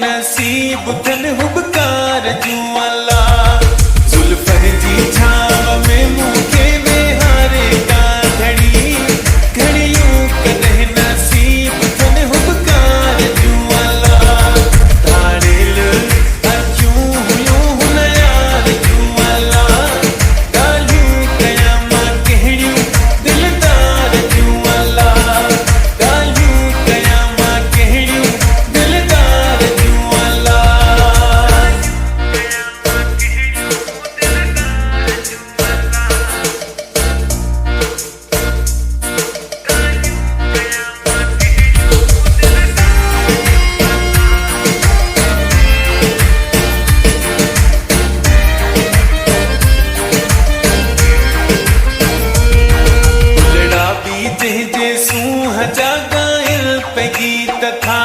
नसीब थन हुबकार जूं अल्लाह जुल्फन जी छाव में मूंखे वेहारे का घड़ी घड़ियूं कदे नसीब थन हुबकार जूं अल्लाह ताड़िल अखियूं हुयूं हुन यार जूं अल्लाह ॻाल्हियूं कयां मां कहिड़ियूं दिलदार जूं अल्लाह ॻाल्हियूं कयां मां कहिड़ियूं दिलदार जूं सूंह जा गाइल पे गीत था